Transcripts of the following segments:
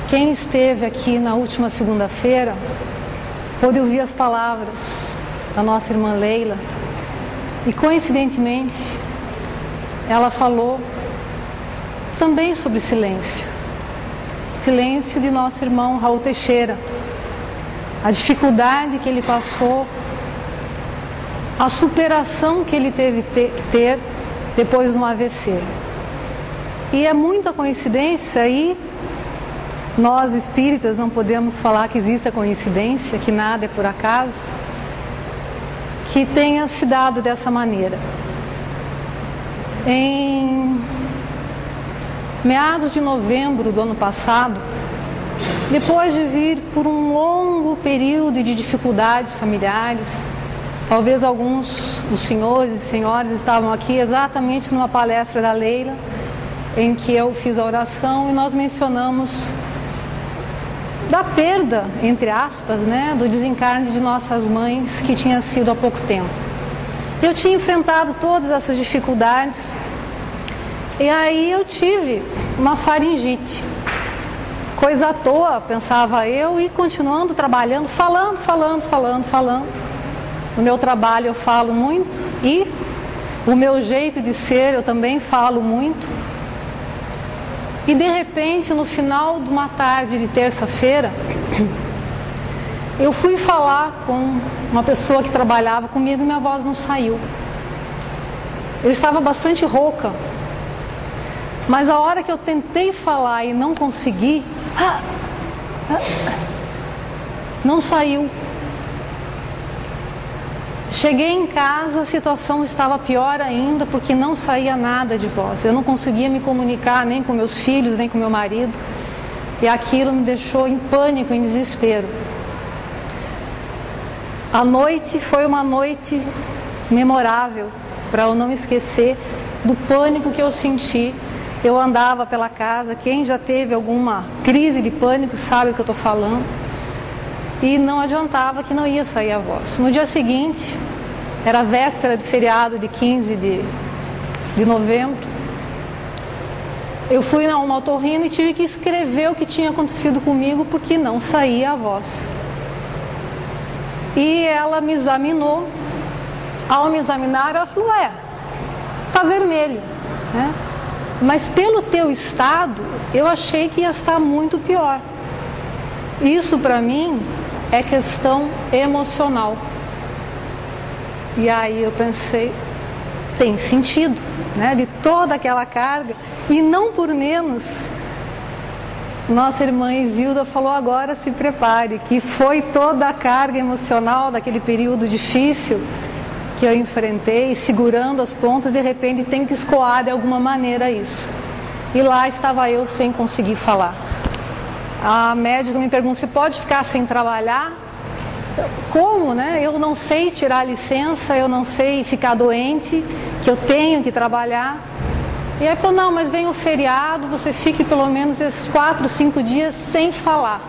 Quem esteve aqui na última segunda-feira pôde ouvir as palavras da nossa irmã Leila e, coincidentemente, ela falou também sobre silêncio. Silêncio de nosso irmão Raul Teixeira, a dificuldade que ele passou, a superação que ele teve que ter depois de um AVC. E é muita coincidência, e nós espíritas não podemos falar que exista coincidência, que nada é por acaso, que tenha se dado dessa maneira. Em meados de novembro do ano passado, depois de vir por um longo período de dificuldades familiares, talvez alguns dos senhores e senhoras estavam aqui exatamente numa palestra da Leila, em que eu fiz a oração e nós mencionamos da perda, entre aspas, né, do desencarne de nossas mães, que tinha sido há pouco tempo. Eu tinha enfrentado todas essas dificuldades e aí eu tive uma faringite. Coisa à toa, pensava eu, e continuando trabalhando, falando. No meu trabalho eu falo muito e o meu jeito de ser eu também falo muito. E de repente, no final de uma tarde de terça-feira, eu fui falar com uma pessoa que trabalhava comigo e minha voz não saiu. Eu estava bastante rouca, mas a hora que eu tentei falar e não consegui, não saiu. Cheguei em casa, a situação estava pior ainda, porque não saía nada de voz. Eu não conseguia me comunicar nem com meus filhos, nem com meu marido. E aquilo me deixou em pânico, em desespero. A noite foi uma noite memorável, para eu não esquecer do pânico que eu senti. Eu andava pela casa, quem já teve alguma crise de pânico sabe o que eu estou falando. E não adiantava, que não ia sair a voz. No dia seguinte, era véspera de feriado de 15 de novembro, eu fui na otorrino e tive que escrever o que tinha acontecido comigo, porque não saía a voz. E ela me examinou. Ao me examinar, ela falou: tá vermelho, né? Mas pelo teu estado, eu achei que ia estar muito pior. Isso para mim é questão emocional. E aí eu pensei, tem sentido, né? De toda aquela carga. E não por menos, nossa irmã Isilda falou: agora se prepare, que foi toda a carga emocional daquele período difícil que eu enfrentei, segurando as pontas, de repente tem que escoar de alguma maneira isso. E lá estava eu sem conseguir falar. A médica me perguntou: você pode ficar sem trabalhar? Como, né? Eu não sei tirar licença, eu não sei ficar doente, que eu tenho que trabalhar. E aí falou: não, mas vem o feriado, você fique pelo menos esses 4, 5 dias sem falar.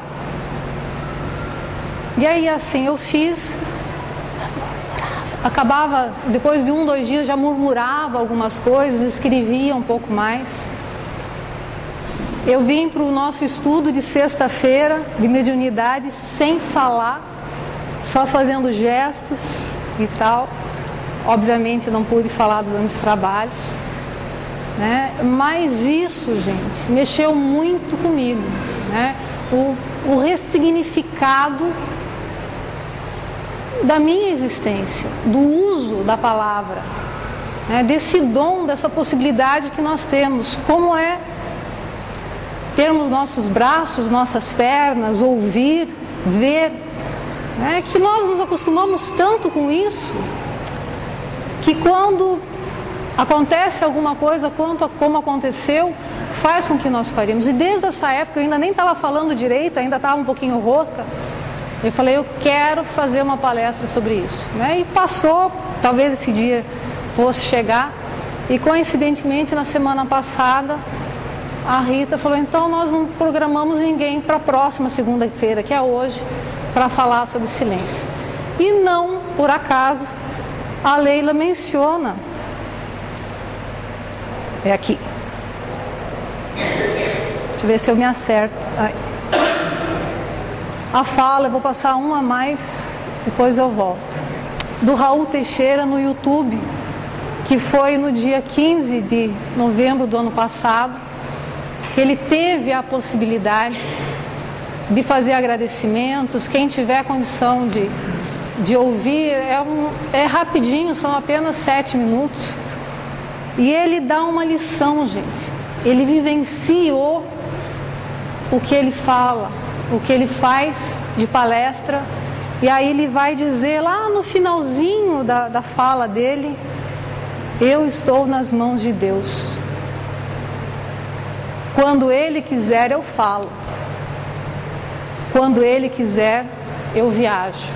E aí assim eu fiz. Acabava, depois de 1, 2 dias, já murmurava algumas coisas, escrevia um pouco mais. Eu vim para o nosso estudo de sexta-feira de mediunidade sem falar, só fazendo gestos e tal. Obviamente não pude falar durante os trabalhos, né? Mas isso, gente, mexeu muito comigo, né? O ressignificado da minha existência, do uso da palavra, né? Desse dom, dessa possibilidade que nós temos, como é termos nossos braços, nossas pernas, ouvir, ver, né? Que nós nos acostumamos tanto com isso, que quando acontece alguma coisa, como aconteceu, faz com que nós paremos. E desde essa época eu ainda nem estava falando direito, ainda estava um pouquinho rouca. Eu falei: eu quero fazer uma palestra sobre isso, né? E passou, talvez esse dia fosse chegar, e coincidentemente na semana passada a Rita falou: então nós não programamos ninguém para a próxima segunda-feira, que é hoje, para falar sobre silêncio. E não por acaso a Leila menciona, é aqui, deixa eu ver se eu me acerto. Ai. a fala, eu vou passar uma a mais, depois eu volto, do Raul Teixeira no YouTube, que foi no dia 15 de novembro do ano passado, que ele teve a possibilidade de fazer agradecimentos. Quem tiver condição de ouvir, é rapidinho, são apenas 7 minutos. E ele dá uma lição, gente. Ele vivenciou o que ele fala, o que ele faz de palestra. E aí ele vai dizer lá no finalzinho da fala dele: eu estou nas mãos de Deus. Quando Ele quiser, eu falo. Quando Ele quiser, eu viajo.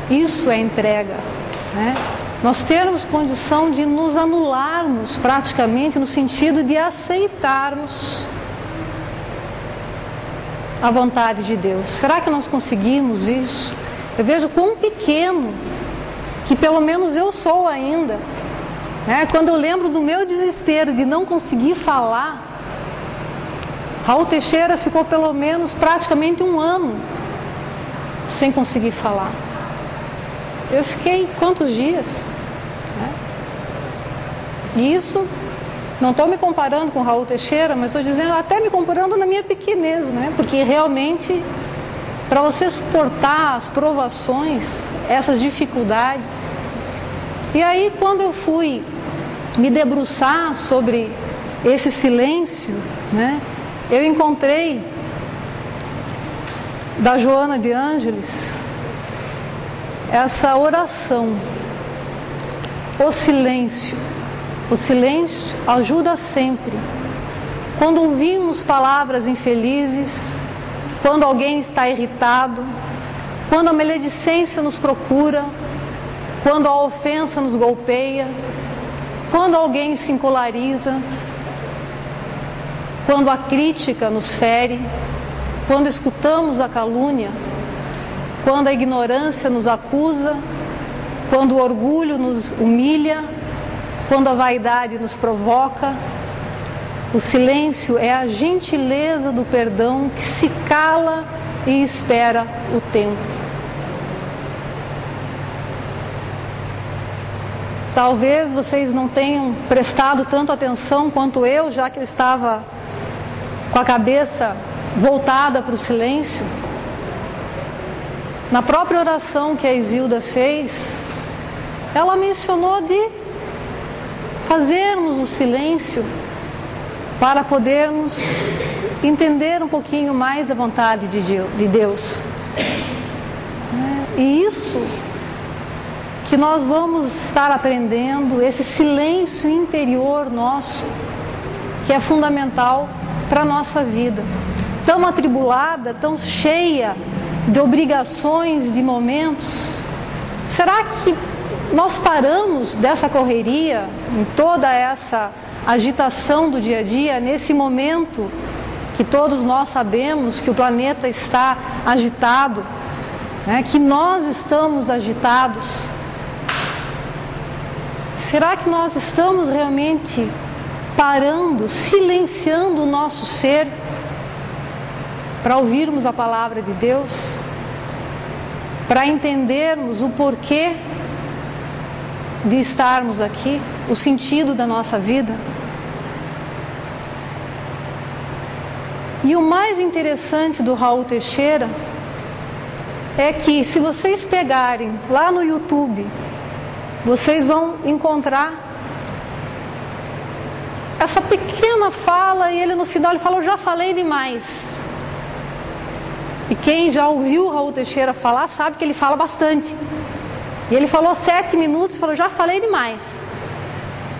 Isso é entrega, né? Nós termos condição de nos anularmos praticamente, no sentido de aceitarmos a vontade de Deus. Será que nós conseguimos isso? Eu vejo quão pequeno que pelo menos eu sou ainda, né? Quando eu lembro do meu desespero de não conseguir falar, Raul Teixeira ficou pelo menos praticamente 1 ano sem conseguir falar. Eu fiquei quantos dias? Né? E isso, não estou me comparando com Raul Teixeira, mas estou dizendo, até me comparando na minha pequenez, né? Porque realmente, para você suportar as provações, essas dificuldades. E aí, quando eu fui me debruçar sobre esse silêncio, né, eu encontrei da Joana de Ângeles essa oração: o silêncio. O silêncio ajuda sempre. Quando ouvimos palavras infelizes, quando alguém está irritado, quando a maledicência nos procura, quando a ofensa nos golpeia, quando alguém se encolariza, quando a crítica nos fere, quando escutamos a calúnia, quando a ignorância nos acusa, quando o orgulho nos humilha, quando a vaidade nos provoca, o silêncio é a gentileza do perdão que se cala e espera o tempo. Talvez vocês não tenham prestado tanto atenção quanto eu, já que eu estava com a cabeça voltada para o silêncio. Na própria oração que a Isilda fez, ela mencionou de fazermos o silêncio para podermos entender um pouquinho mais a vontade de Deus. E isso que nós vamos estar aprendendo, esse silêncio interior nosso, que é fundamental para a nossa vida, tão atribulada, tão cheia de obrigações, de momentos. Será que nós paramos dessa correria, em toda essa agitação do dia a dia, nesse momento que todos nós sabemos que o planeta está agitado, né, que nós estamos agitados? Será que nós estamos realmente parando, silenciando o nosso ser para ouvirmos a palavra de Deus? Para entendermos o porquê de estarmos aqui, o sentido da nossa vida? E o mais interessante do Raul Teixeira é que, se vocês pegarem lá no YouTube, vocês vão encontrar essa pequena fala, e ele no final ele fala: eu já falei demais. E quem já ouviu o Raul Teixeira falar sabe que ele fala bastante. E ele falou 7 minutos, falou: já falei demais.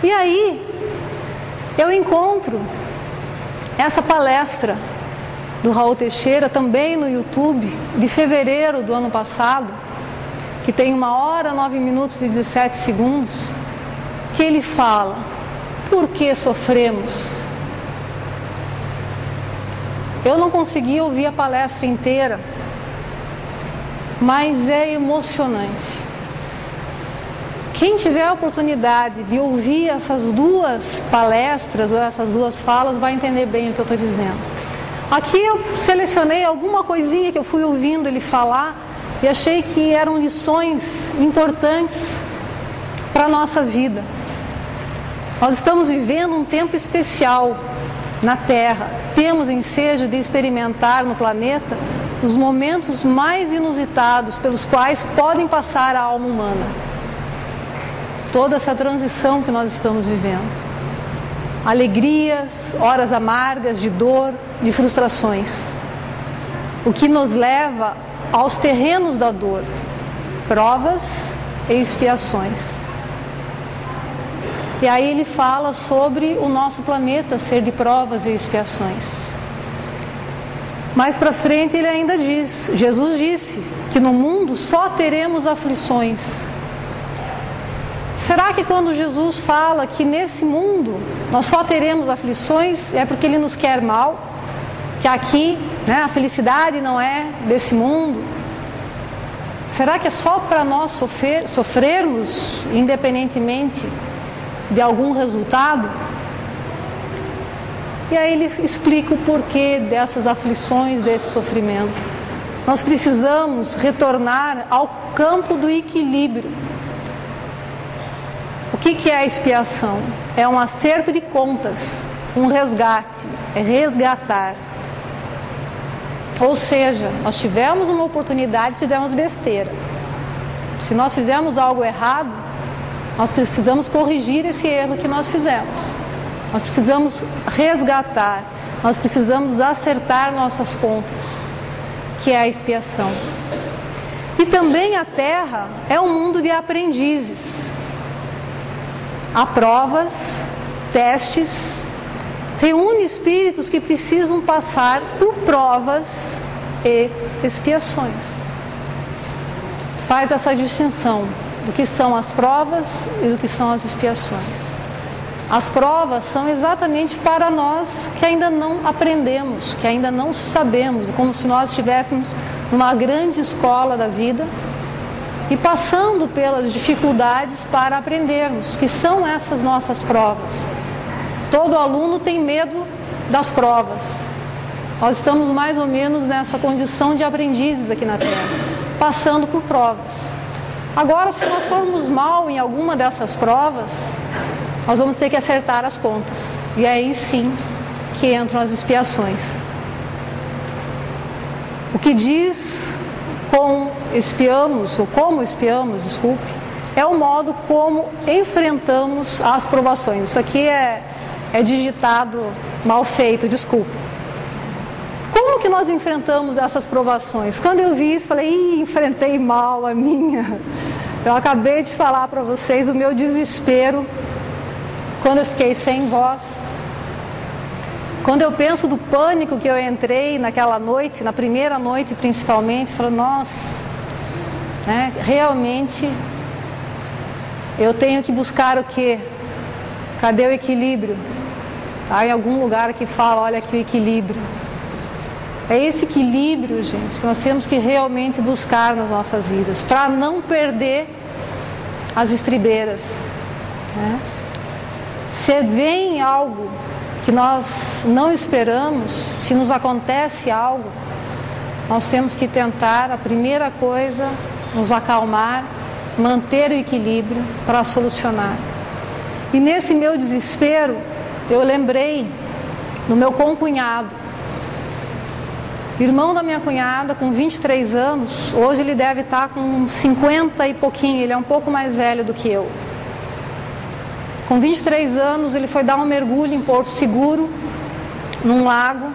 E aí eu encontro essa palestra do Raul Teixeira também no YouTube, de fevereiro do ano passado, que tem 1h, 9 minutos e 17 segundos, que ele fala: por que sofremos? Eu não consegui ouvir a palestra inteira, mas é emocionante. Quem tiver a oportunidade de ouvir essas 2 palestras ou essas 2 falas vai entender bem o que eu estou dizendo. Aqui eu selecionei alguma coisinha que eu fui ouvindo ele falar e achei que eram lições importantes para a nossa vida. Nós estamos vivendo um tempo especial na Terra. Temos ensejo de experimentar no planeta os momentos mais inusitados pelos quais podem passar a alma humana. Toda essa transição que nós estamos vivendo. Alegrias, horas amargas de dor, de frustrações. O que nos leva aos terrenos da dor, provas e expiações. E aí ele fala sobre o nosso planeta ser de provas e expiações. Mais para frente ele ainda diz, Jesus disse que no mundo só teremos aflições. Será que quando Jesus fala que nesse mundo nós só teremos aflições, é porque ele nos quer mal? Que aqui, a felicidade não é desse mundo? Será que é só para nós sofrermos, independentemente de algum resultado? E aí ele explica o porquê dessas aflições, desse sofrimento. Nós precisamos retornar ao campo do equilíbrio. O que é a expiação? É um acerto de contas, um resgate, é resgatar. Ou seja, nós tivemos uma oportunidade e fizemos besteira. Se nós fizemos algo errado, nós precisamos corrigir esse erro que nós fizemos. Nós precisamos resgatar, nós precisamos acertar nossas contas, que é a expiação. E também a Terra é um mundo de aprendizes. Há provas, testes, reúne espíritos que precisam passar por provas e expiações. Faz essa distinção do que são as provas e do que são as expiações. As provas são exatamente para nós que ainda não aprendemos, que ainda não sabemos, como se nós estivéssemos numa grande escola da vida e passando pelas dificuldades para aprendermos, que são essas nossas provas. Todo aluno tem medo das provas. Nós estamos mais ou menos nessa condição de aprendizes aqui na Terra, passando por provas. Agora, se nós formos mal em alguma dessas provas, nós vamos ter que acertar as contas. E aí sim que entram as expiações. O que diz como expiamos, é o modo como enfrentamos as provações. Isso aqui é digitado mal feito, desculpe. Como que nós enfrentamos essas provações? Quando eu vi isso, falei, enfrentei mal a minha. Eu acabei de falar para vocês o meu desespero quando eu fiquei sem voz. Quando eu penso do pânico que eu entrei naquela noite, na primeira noite principalmente, falo, nossa, realmente eu tenho que buscar o quê? Cadê o equilíbrio? Há em algum lugar que fala, olha aqui o equilíbrio. É esse equilíbrio, gente, que nós temos que realmente buscar nas nossas vidas, para não perder as estribeiras. Se vem algo que nós não esperamos, se nos acontece algo, nós temos que tentar, a primeira coisa, nos acalmar, manter o equilíbrio para solucionar. E nesse meu desespero, eu lembrei do meu concunhado, irmão da minha cunhada, com 23 anos, hoje ele deve estar com 50 e pouquinho, ele é um pouco mais velho do que eu. Com 23 anos, ele foi dar um mergulho em Porto Seguro, num lago.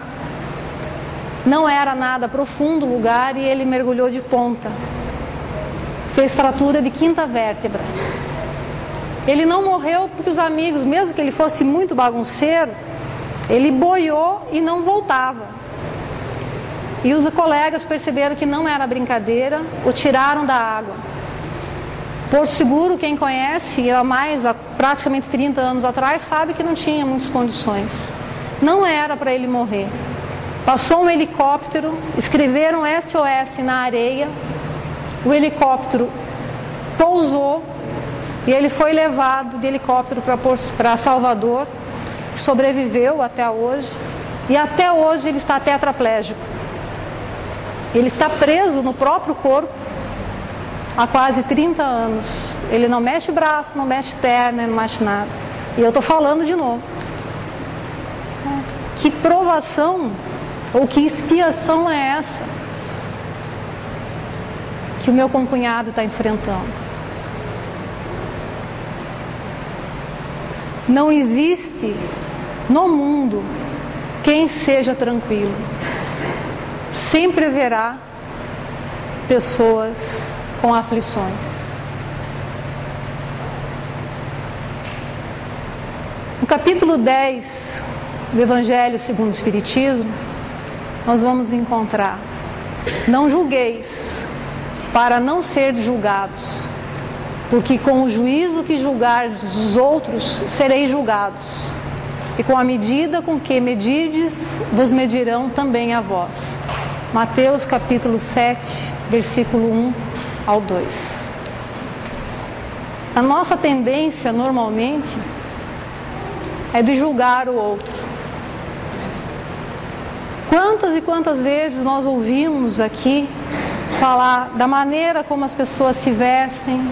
Não era nada profundo o lugar e ele mergulhou de ponta. Fez fratura de quinta vértebra. Ele não morreu porque os amigos, mesmo que ele fosse muito bagunceiro, ele boiou e não voltava. E os colegas perceberam que não era brincadeira, o tiraram da água. Porto Seguro, quem conhece, há praticamente 30 anos atrás, sabe que não tinha muitas condições. Não era para ele morrer. Passou um helicóptero, escreveram SOS na areia, o helicóptero pousou e ele foi levado de helicóptero para Salvador, sobreviveu até hoje. e até hoje ele está tetraplégico. Ele está preso no próprio corpo há quase 30 anos. Ele não mexe braço, não mexe perna, não mexe nada. E eu estou falando de novo. Que provação ou que expiação é essa que o meu concunhado está enfrentando? Não existe no mundo quem seja tranquilo. Sempre haverá pessoas com aflições. No capítulo 10 do Evangelho segundo o Espiritismo, nós vamos encontrar: não julgueis para não ser julgados, porque com o juízo que julgardes os outros, sereis julgados, e com a medida com que medirdes, vos medirão também a vós. Mateus capítulo 7, versículo 1 ao 2. A nossa tendência, normalmente, é de julgar o outro. Quantas e quantas vezes nós ouvimos aqui falar da maneira como as pessoas se vestem,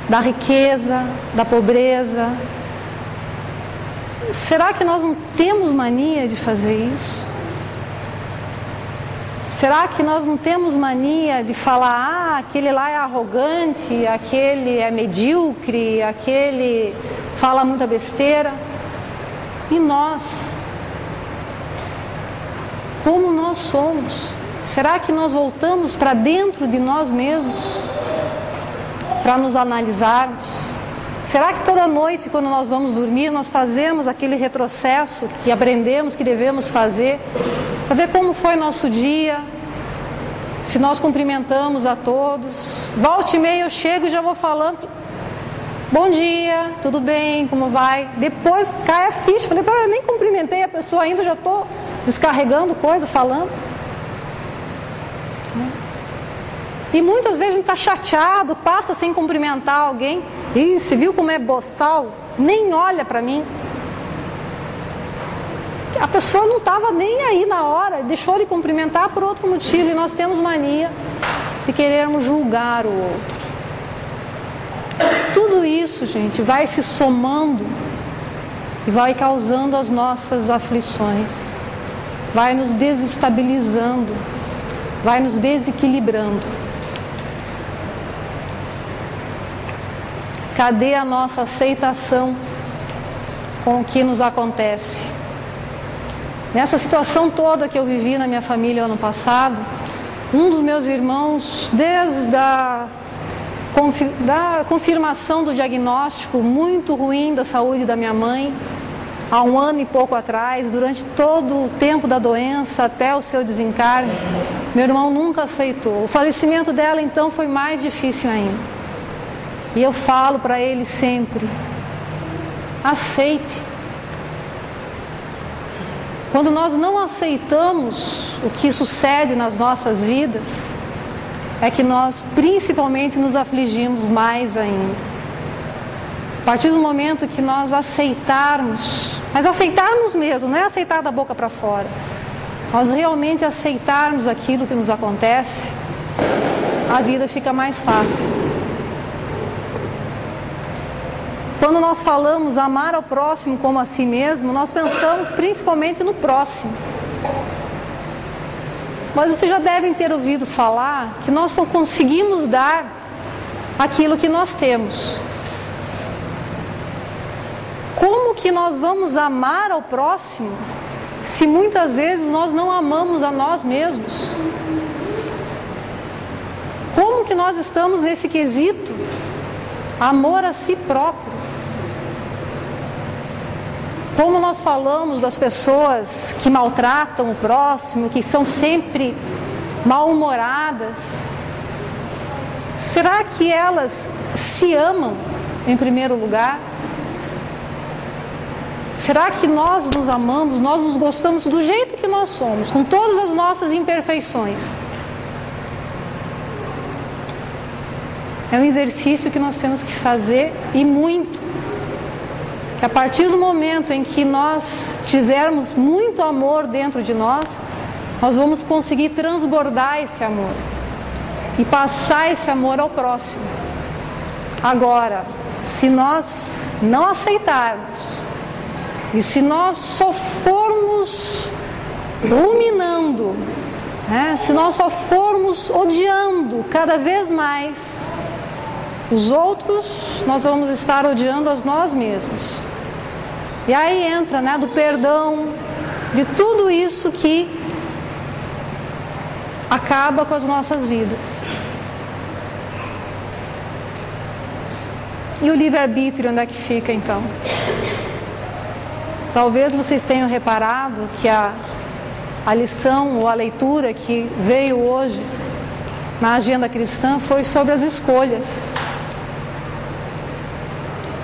da riqueza, da pobreza. Será que nós não temos mania de fazer isso? Será que nós não temos mania de falar: aquele lá é arrogante, aquele é medíocre, aquele fala muita besteira? E nós? Como nós somos? Será que nós voltamos para dentro de nós mesmos para nos analisarmos? Será que toda noite, quando nós vamos dormir, nós fazemos aquele retrocesso que aprendemos que devemos fazer, para ver como foi nosso dia, se nós cumprimentamos a todos? Volta e meia eu chego e já vou falando: bom dia, tudo bem, como vai? Depois cai a ficha, falei: eu nem cumprimentei a pessoa ainda, já estou descarregando coisa, falando. E muitas vezes a gente está chateado, passa sem cumprimentar alguém. Ih, você viu como é boçal? Nem olha para mim. A pessoa não estava nem aí na hora, deixou de cumprimentar por outro motivo. E nós temos mania de querermos julgar o outro. Tudo isso, gente, vai se somando e vai causando as nossas aflições. Vai nos desestabilizando, vai nos desequilibrando. Cadê a nossa aceitação com o que nos acontece? Nessa situação toda que eu vivi na minha família ano passado, um dos meus irmãos, desde a confirmação do diagnóstico muito ruim da saúde da minha mãe, há 1 ano e pouco atrás, durante todo o tempo da doença até o seu desencarne, meu irmão nunca aceitou. O falecimento dela então foi mais difícil ainda. E eu falo para ele sempre: aceite. Quando nós não aceitamos o que sucede nas nossas vidas, é que nós principalmente nos afligimos mais ainda. A partir do momento que nós aceitarmos, mas aceitarmos mesmo, não é aceitar da boca para fora, nós realmente aceitarmos aquilo que nos acontece, a vida fica mais fácil. Quando nós falamos amar ao próximo como a si mesmo, nós pensamos principalmente no próximo. Mas vocês já devem ter ouvido falar que nós só conseguimos dar aquilo que nós temos. Como que nós vamos amar ao próximo se muitas vezes nós não amamos a nós mesmos? Como que nós estamos nesse quesito? Amor a si próprio. Como nós falamos das pessoas que maltratam o próximo, que são sempre mal-humoradas. Será que elas se amam em primeiro lugar? Será que nós nos amamos, nós nos gostamos do jeito que nós somos, com todas as nossas imperfeições? É um exercício que nós temos que fazer, e muito. que a partir do momento em que nós tivermos muito amor dentro de nós vamos conseguir transbordar esse amor e passar esse amor ao próximo. Agora, se nós não aceitarmos e se nós só formos ruminando, se nós só formos odiando cada vez mais os outros, nós vamos estar odiando a nós mesmos. E aí entra, do perdão, de tudo isso que acaba com as nossas vidas. E o livre-arbítrio, onde é que fica então? Talvez vocês tenham reparado que a lição ou a leitura que veio hoje na agenda cristã foi sobre as escolhas.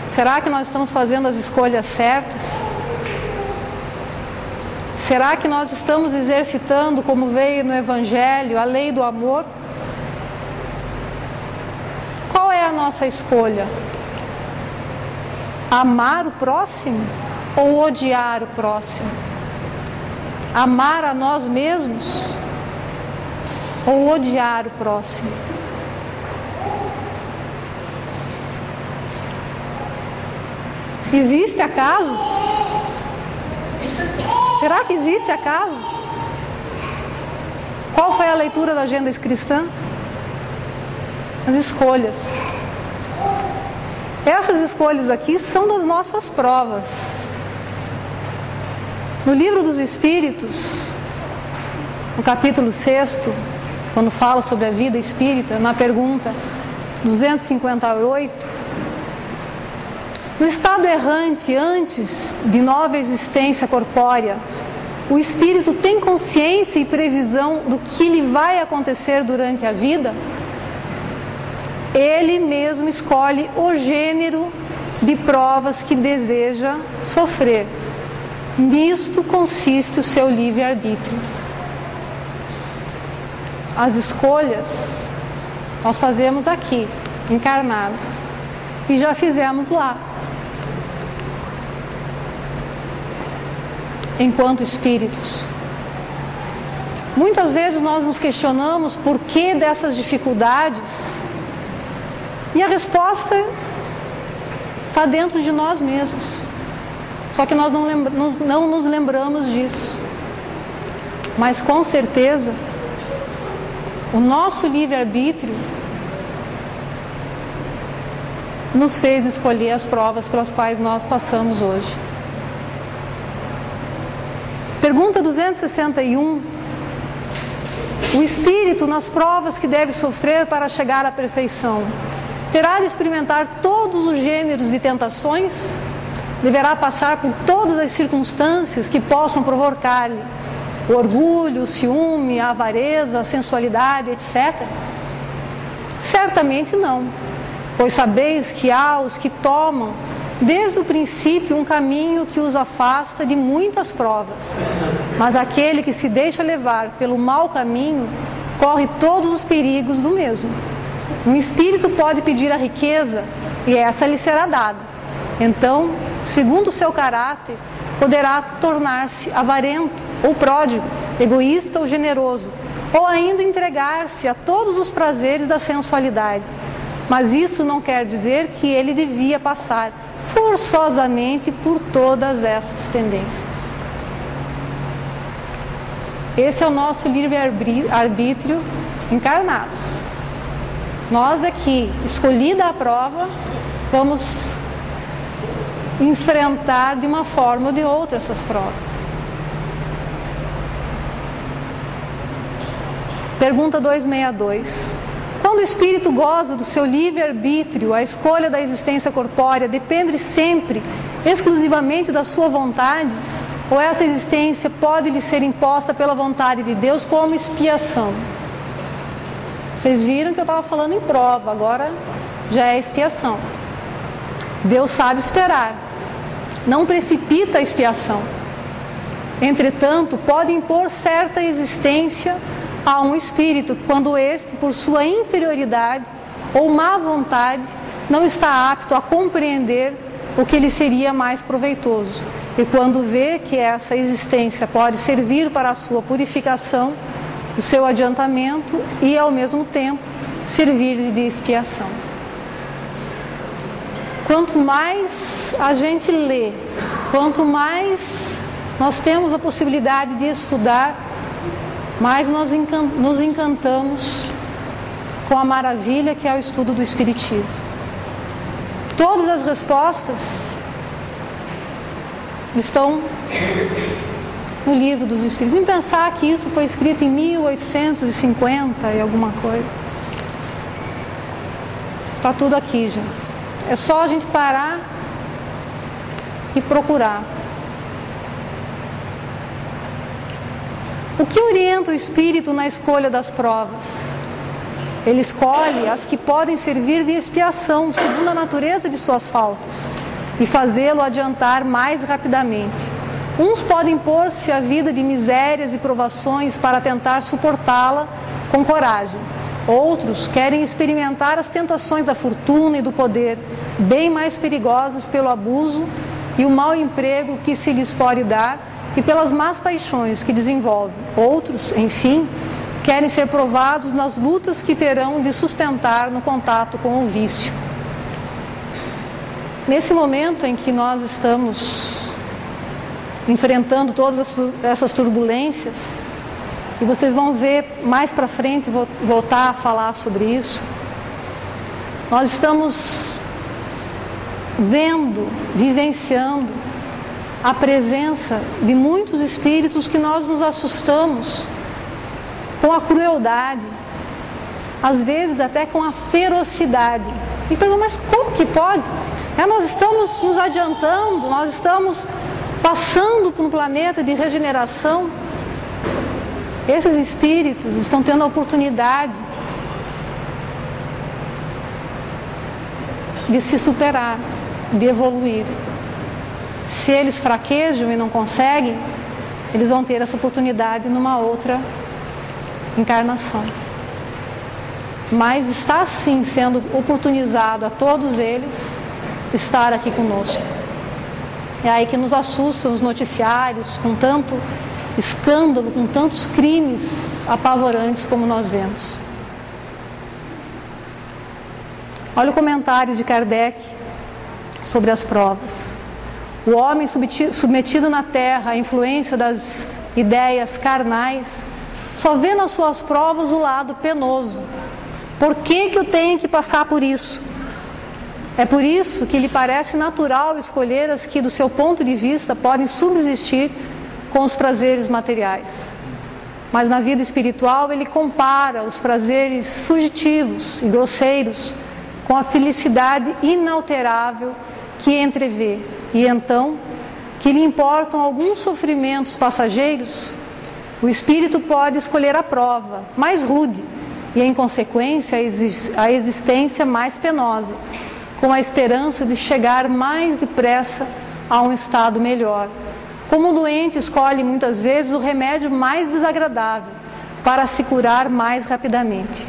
Será que nós estamos fazendo as escolhas certas? Será que nós estamos exercitando, como veio no Evangelho, a lei do amor? Qual é a nossa escolha? Amar o próximo ou odiar o próximo? Amar a nós mesmos ou odiar o próximo? Existe acaso? Será que existe acaso? Qual foi a leitura da agenda cristã? As escolhas. Essas escolhas aqui são das nossas provas. No livro dos Espíritos, no capítulo 6, quando fala sobre a vida espírita, na pergunta 258, no estado errante antes de nova existência corpórea, o espírito tem consciência e previsão do que lhe vai acontecer durante a vida? Ele mesmo escolhe o gênero de provas que deseja sofrer. Nisto consiste o seu livre-arbítrio. As escolhas nós fazemos aqui, encarnados, e já fizemos lá, enquanto espíritos. Muitas vezes nós nos questionamos por que dessas dificuldades, e a resposta está dentro de nós mesmos. Só que nós não nos lembramos disso. Mas com certeza, o nosso livre-arbítrio nos fez escolher as provas pelas quais nós passamos hoje. Pergunta 261. O espírito, nas provas que deve sofrer para chegar à perfeição, terá de experimentar todos os gêneros de tentações? Deverá passar por todas as circunstâncias que possam provocar-lhe o orgulho, o ciúme, a avareza, a sensualidade, etc.? Certamente não, pois sabeis que há os que tomam desde o princípio um caminho que os afasta de muitas provas, mas aquele que se deixa levar pelo mau caminho corre todos os perigos do mesmo. Um espírito pode pedir a riqueza e essa lhe será dada. Então, segundo o seu caráter, poderá tornar-se avarento ou pródigo, egoísta ou generoso, ou ainda entregar-se a todos os prazeres da sensualidade. Mas isso não quer dizer que ele devia passar forçosamente por todas essas tendências. Esse é o nosso livre-arbítrio encarnados. Nós aqui, escolhida a prova, vamos enfrentar de uma forma ou de outra essas provas. Pergunta 262. Quando o espírito goza do seu livre-arbítrio, a escolha da existência corpórea depende sempre, exclusivamente da sua vontade? Ou essa existência pode lhe ser imposta pela vontade de Deus como expiação? Vocês viram que eu estava falando em prova, agora já é expiação. Deus sabe esperar, não precipita a expiação. Entretanto, pode impor certa existência a um espírito quando este, por sua inferioridade ou má vontade, não está apto a compreender o que lhe seria mais proveitoso. E quando vê que essa existência pode servir para a sua purificação, o seu adiantamento e, ao mesmo tempo, servir de expiação. Quanto mais a gente lê, quanto mais nós temos a possibilidade de estudar, mais nós nos encantamos com a maravilha que é o estudo do Espiritismo. Todas as respostas estão no livro dos Espíritos. Em pensar que isso foi escrito em 1850 e alguma coisa. Está tudo aqui, gente. É só a gente parar e procurar. O que orienta o espírito na escolha das provas? Ele escolhe as que podem servir de expiação, segundo a natureza de suas faltas, e fazê-lo adiantar mais rapidamente. Uns podem pôr-se à vida de misérias e provações para tentar suportá-la com coragem. Outros querem experimentar as tentações da fortuna e do poder, bem mais perigosas pelo abuso e o mau emprego que se lhes pode dar e pelas más paixões que desenvolvem. Outros, enfim, querem ser provados nas lutas que terão de sustentar no contato com o vício. Nesse momento em que nós estamos enfrentando todas essas turbulências, e vocês vão ver mais para frente, vou voltar a falar sobre isso, nós estamos vendo, vivenciando a presença de muitos espíritos que nós nos assustamos com a crueldade, às vezes até com a ferocidade. E pergunto, mas como que pode? Nós estamos nos adiantando, nós estamos passando por um planeta de regeneração. Esses espíritos estão tendo a oportunidade de se superar, de evoluir. Se eles fraquejam e não conseguem, eles vão ter essa oportunidade numa outra encarnação. Mas está sim sendo oportunizado a todos eles estar aqui conosco. É aí que nos assustam os noticiários com tanto escândalo, com tantos crimes apavorantes como nós vemos. Olha o comentário de Kardec sobre as provas. O homem submetido na terra à influência das ideias carnais só vê nas suas provas o lado penoso. Por que eu tenho que passar por isso? É por isso que lhe parece natural escolher as que, do seu ponto de vista, podem subsistir com os prazeres materiais. Mas na vida espiritual ele compara os prazeres fugitivos e grosseiros com a felicidade inalterável que entrevê. E então, que lhe importam alguns sofrimentos passageiros, o espírito pode escolher a prova mais rude e, em consequência, a existência mais penosa, com a esperança de chegar mais depressa a um estado melhor. Como o doente escolhe muitas vezes o remédio mais desagradável para se curar mais rapidamente.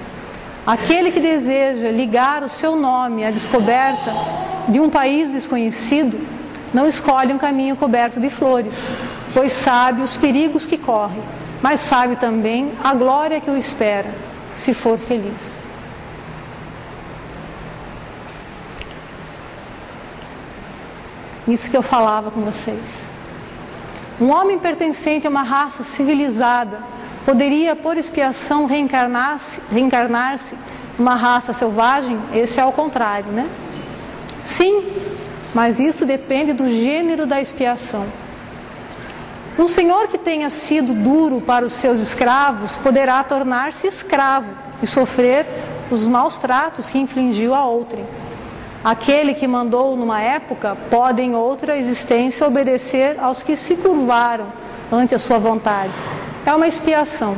Aquele que deseja ligar o seu nome à descoberta de um país desconhecido não escolhe um caminho coberto de flores, pois sabe os perigos que corre, mas sabe também a glória que o espera, se for feliz. Isso que eu falava com vocês. Um homem pertencente a uma raça civilizada poderia, por expiação, reencarnar-se numa raça selvagem? Esse é ao contrário, né? Sim, mas isso depende do gênero da expiação. Um senhor que tenha sido duro para os seus escravos poderá tornar-se escravo e sofrer os maus tratos que infligiu a outrem. Aquele que mandou numa época pode em outra existência obedecer aos que se curvaram ante a sua vontade. É uma expiação.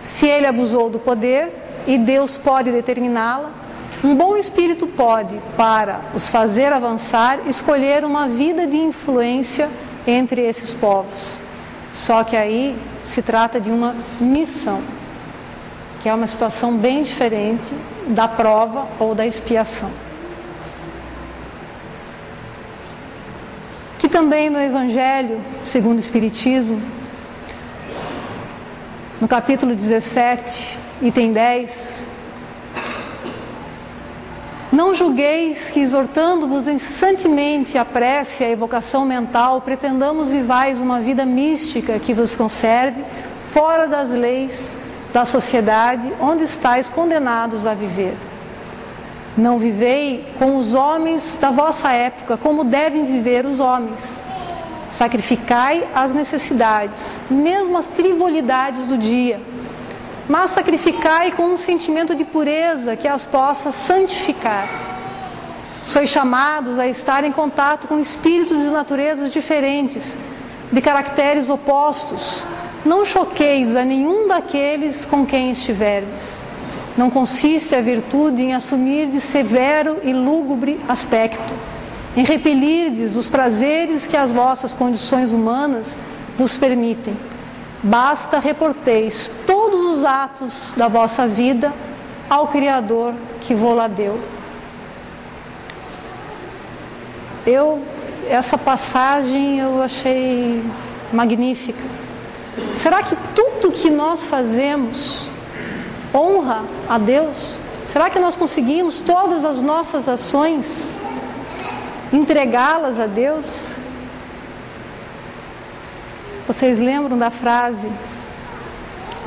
Se ele abusou do poder e Deus pode determiná-la, um bom espírito pode, para os fazer avançar, escolher uma vida de influência entre esses povos. Só que aí se trata de uma missão, que é uma situação bem diferente da prova ou da expiação. também no Evangelho segundo o Espiritismo, no capítulo 17, item 10, não julgueis que, exortando-vos incessantemente a prece e a evocação mental, pretendamos vivais uma vida mística que vos conserve fora das leis da sociedade onde estáis condenados a viver. Não vivei com os homens da vossa época como devem viver os homens. Sacrificai as necessidades, mesmo as frivolidades do dia, mas sacrificai com um sentimento de pureza que as possa santificar. Sois chamados a estar em contato com espíritos de naturezas diferentes, de caracteres opostos. Não choqueis a nenhum daqueles com quem estiverdes. Não consiste a virtude em assumir de severo e lúgubre aspecto, em repelirdes os prazeres que as vossas condições humanas vos permitem. Basta reporteis todos os atos da vossa vida ao Criador que vô-la deu. Essa passagem eu achei magnífica. Será que tudo que nós fazemos honra a Deus? Será que nós conseguimos todas as nossas ações entregá-las a Deus? Vocês lembram da frase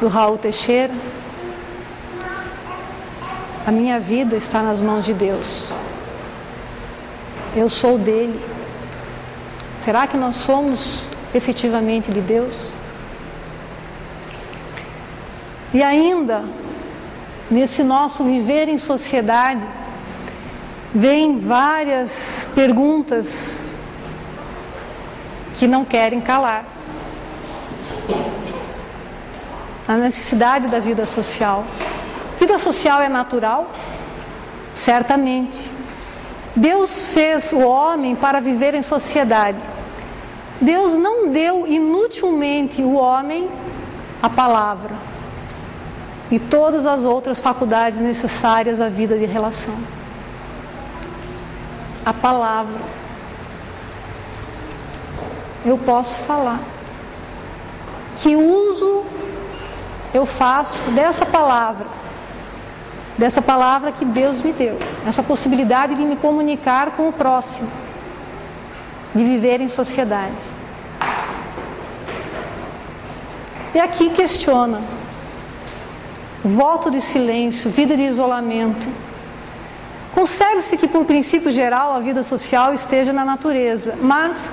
do Raul Teixeira? A minha vida está nas mãos de Deus. Eu sou dele. Será que nós somos efetivamente de Deus? E ainda, nesse nosso viver em sociedade, vem várias perguntas que não querem calar. A necessidade da vida social. Vida social é natural? Certamente. Deus fez o homem para viver em sociedade. Deus não deu inutilmente o homem a palavra e todas as outras faculdades necessárias à vida de relação. A palavra. Eu posso falar. Que uso eu faço dessa palavra que Deus me deu, essa possibilidade de me comunicar com o próximo, de viver em sociedade. E aqui questiona: voto de silêncio, vida de isolamento. Concebe-se que, por princípio geral, a vida social esteja na natureza, mas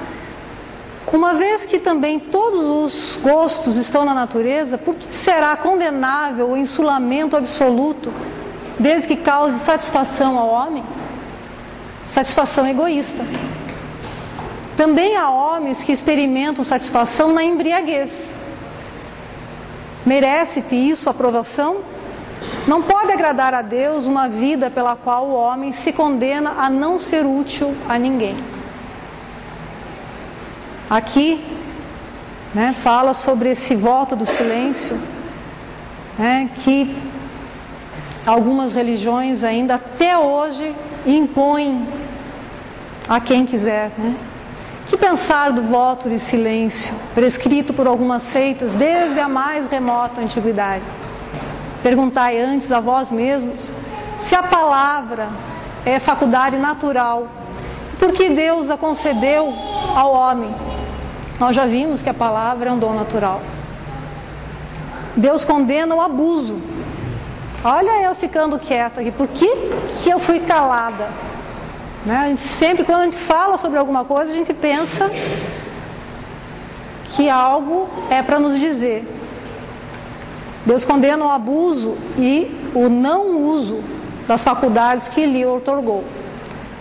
uma vez que também todos os gostos estão na natureza, por que será condenável o insulamento absoluto, desde que cause satisfação ao homem? Satisfação egoísta. Também há homens que experimentam satisfação na embriaguez. Merece-te isso aprovação? Não pode agradar a Deus uma vida pela qual o homem se condena a não ser útil a ninguém. Aqui, fala sobre esse voto do silêncio, que algumas religiões ainda até hoje impõem a quem quiser. Que pensar do voto de silêncio, prescrito por algumas seitas desde a mais remota antiguidade? Perguntai antes a vós mesmos se a palavra é faculdade natural, por que Deus a concedeu ao homem? Nós já vimos que a palavra é um dom natural. Deus condena o abuso. Olha eu ficando quieta aqui, por que eu fui calada? A gente sempre, quando a gente fala sobre alguma coisa, a gente pensa que algo é para nos dizer. Deus condena o abuso e o não uso das faculdades que lhe outorgou.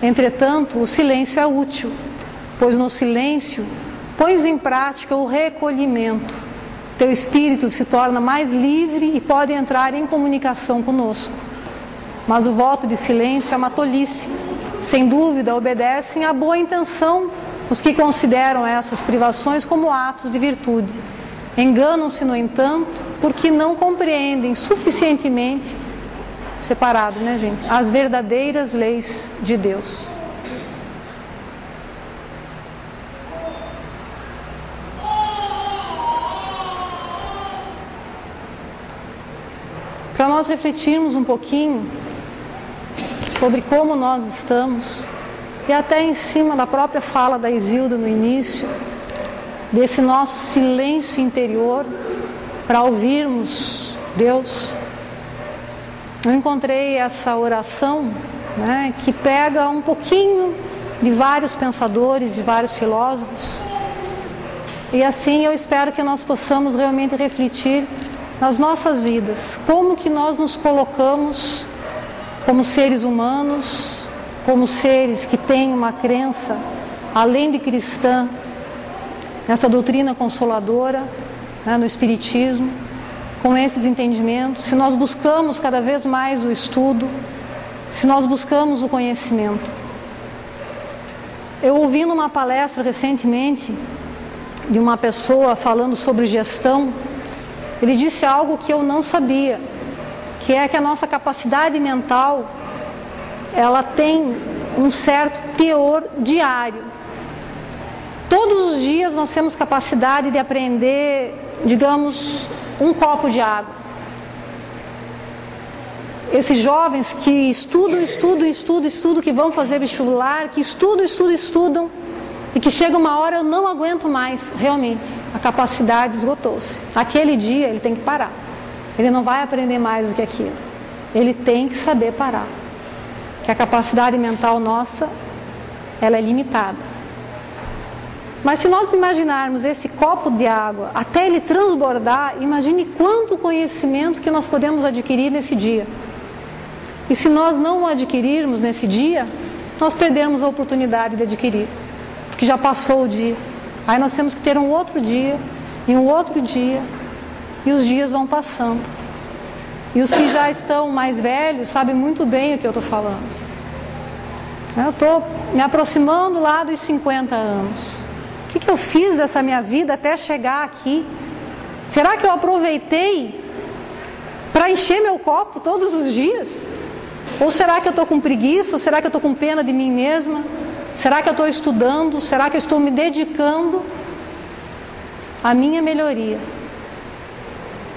Entretanto, o silêncio é útil, pois no silêncio pões em prática o recolhimento. Teu espírito se torna mais livre e pode entrar em comunicação conosco. Mas o voto de silêncio é uma tolice. Sem dúvida, obedecem à boa intenção os que consideram essas privações como atos de virtude. Enganam-se, no entanto, porque não compreendem suficientemente, separado, gente, as verdadeiras leis de Deus. nós refletirmos um pouquinho sobre como nós estamos, e até em cima da própria fala da Isilda no início, desse nosso silêncio interior, para ouvirmos Deus. Eu encontrei essa oração, né, que pega um pouquinho de vários pensadores, de vários filósofos, e assim eu espero que nós possamos realmente refletir nas nossas vidas, como que nós nos colocamos como seres humanos, como seres que têm uma crença, além de cristã, nessa doutrina consoladora, né, no Espiritismo, com esses entendimentos, se nós buscamos cada vez mais o estudo, se nós buscamos o conhecimento. Eu ouvi numa palestra recentemente de uma pessoa falando sobre gestão, ele disse algo que eu não sabia, que é que a nossa capacidade mental, ela tem um certo teor diário. Todos os dias nós temos capacidade de aprender, digamos, um copo de água. Esses jovens que estudam, que vão fazer vestibular, que estudam, e que chega uma hora, eu não aguento mais, realmente, a capacidade esgotou-se. Aquele dia ele tem que parar. Ele não vai aprender mais do que aquilo. Ele tem que saber parar. Que a capacidade mental nossa, ela é limitada. Mas se nós imaginarmos esse copo de água, até ele transbordar, imagine quanto conhecimento que nós podemos adquirir nesse dia. E se nós não o adquirirmos nesse dia, nós perdemos a oportunidade de adquirir. Porque já passou o dia. Aí nós temos que ter um outro dia, e um outro dia, e os dias vão passando. E os que já estão mais velhos sabem muito bem o que eu estou falando. Eu estou me aproximando lá dos 50 anos. O que eu fiz dessa minha vida até chegar aqui? Será que eu aproveitei para encher meu copo todos os dias? Ou será que eu estou com preguiça? Ou será que eu estou com pena de mim mesma? Será que eu estou estudando? Será que eu estou me dedicando à minha melhoria?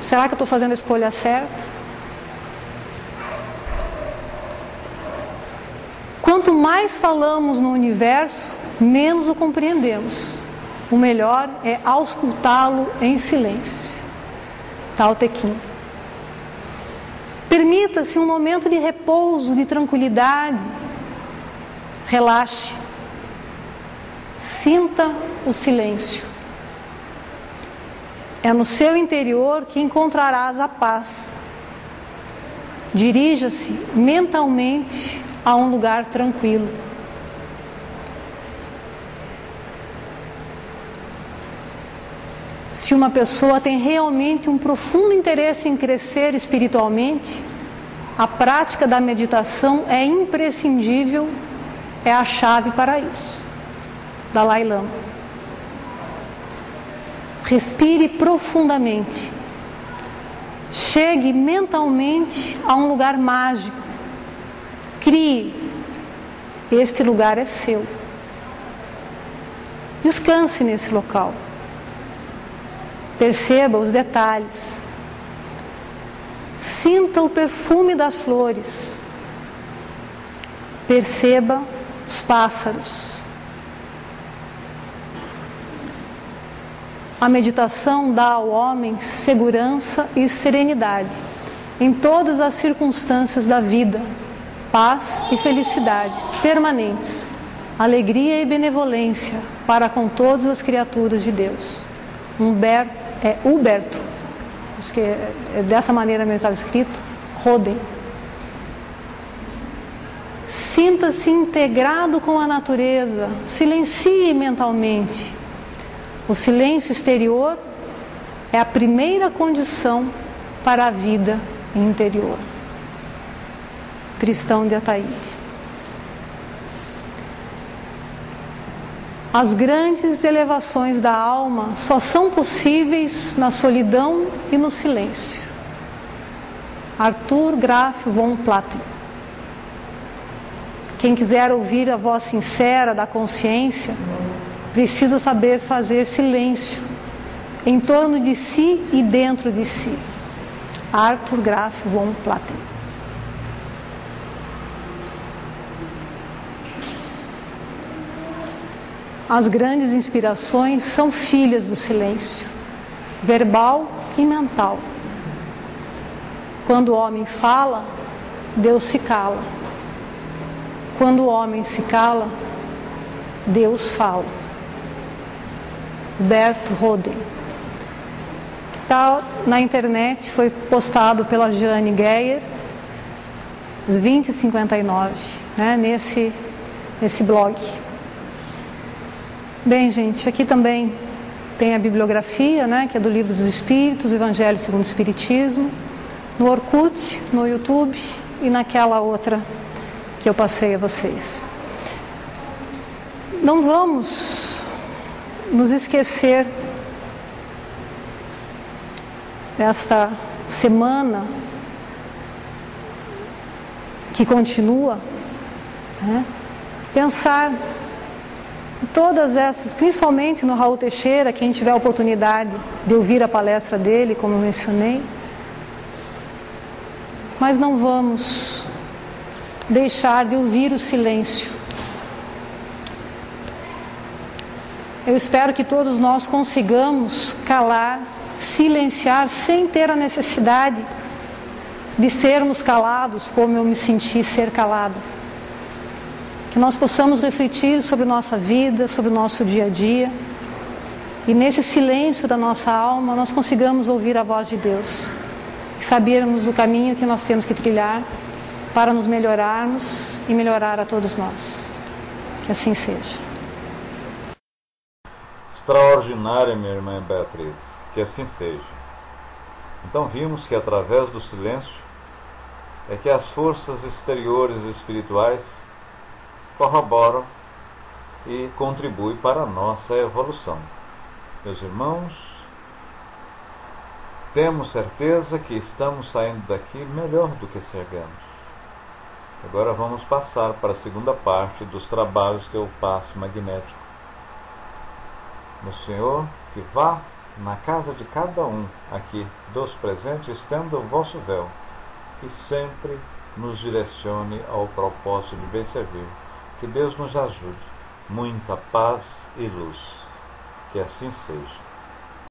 Será que eu estou fazendo a escolha certa? Quanto mais falamos no universo, menos o compreendemos. O melhor é auscultá-lo em silêncio. Tao Te Ching. Permita-se um momento de repouso, de tranquilidade. Relaxe. Sinta o silêncio. É no seu interior que encontrarás a paz. Dirija-se mentalmente a um lugar tranquilo. Se uma pessoa tem realmente um profundo interesse em crescer espiritualmente, a prática da meditação é imprescindível, é a chave para isso. Dalai Lama. Respire profundamente. Chegue mentalmente a um lugar mágico. Crie. Este lugar é seu. Descanse nesse local. Perceba os detalhes. Sinta o perfume das flores. Perceba os pássaros. A meditação dá ao homem segurança e serenidade em todas as circunstâncias da vida, paz e felicidade permanentes, alegria e benevolência para com todas as criaturas de Deus. Huberto, acho que é dessa maneira mesmo estava escrito, Roden. Sinta-se integrado com a natureza, silencie mentalmente. O silêncio exterior é a primeira condição para a vida interior. Tristão de Ataíde. As grandes elevações da alma só são possíveis na solidão e no silêncio. Arthur Graf von Platen. Quem quiser ouvir a voz sincera da consciência, precisa saber fazer silêncio em torno de si e dentro de si. Arthur Graf von Platen. As grandes inspirações são filhas do silêncio, verbal e mental. Quando o homem fala, Deus se cala. Quando o homem se cala, Deus fala. Bert Roden. Está na internet, foi postado pela Jane Geyer, às 20h59, né, nesse blog. Bem, gente, aqui também tem a bibliografia, né, que é do Livro dos Espíritos, Evangelho segundo o Espiritismo, no Orkut, no YouTube e naquela outra que eu passei a vocês. Não vamos nos esquecer esta semana que continua, né? Pensar em todas essas, principalmente no Raul Teixeira, quem tiver a oportunidade de ouvir a palestra dele, como eu mencionei. Mas não vamos deixar de ouvir o silêncio. Eu espero que todos nós consigamos calar, silenciar, sem ter a necessidade de sermos calados, como eu me senti ser calada. Que nós possamos refletir sobre nossa vida, sobre o nosso dia a dia, e nesse silêncio da nossa alma nós consigamos ouvir a voz de Deus, e sabermos o caminho que nós temos que trilhar para nos melhorarmos e melhorar a todos nós. Que assim seja. Extraordinária, minha irmã Beatriz, que assim seja. Então vimos que através do silêncio é que as forças exteriores espirituais corroboram e contribuem para a nossa evolução. Meus irmãos, temos certeza que estamos saindo daqui melhor do que chegamos. Agora vamos passar para a segunda parte dos trabalhos que eu passo magnético. Meu Senhor, que vá na casa de cada um aqui dos presentes, estenda o vosso véu e sempre nos direcione ao propósito de bem servir. Que Deus nos ajude. Muita paz e luz. Que assim seja.